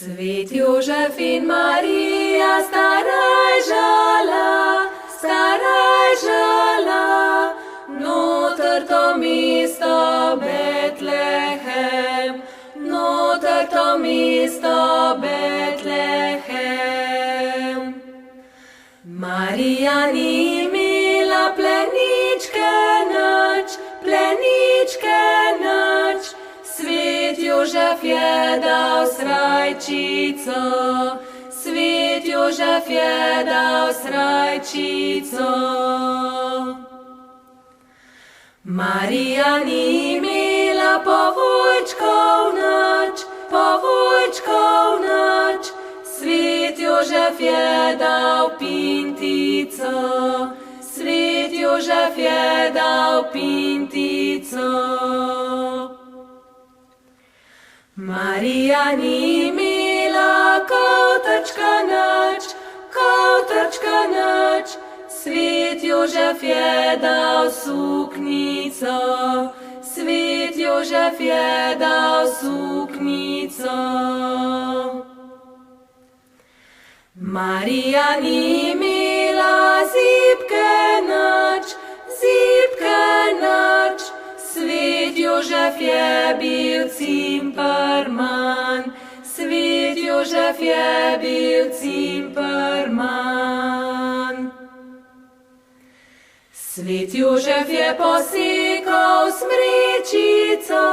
Svet Jožef in Marija staraj žala, noter to mesto Betlehem, noter to mesto Betlehem. Marija ni imela pleničke nič, Svet Jožef je dal srajčico, Svet Jožef je dal srajčico. Marija ni imela povojčkov nič, Svet Jožef je dal pintico, Svet Jožef je dal pintico. Marija ni imela kotrčka nič, Svet Jožef je dal suknico, Svet Jožef je dal suknico. Marija ni imela zibke nič, Svet Jožef je bil cimperman, Svet Jožef je bil cimperman. Svet Jožef je posekal smrečico,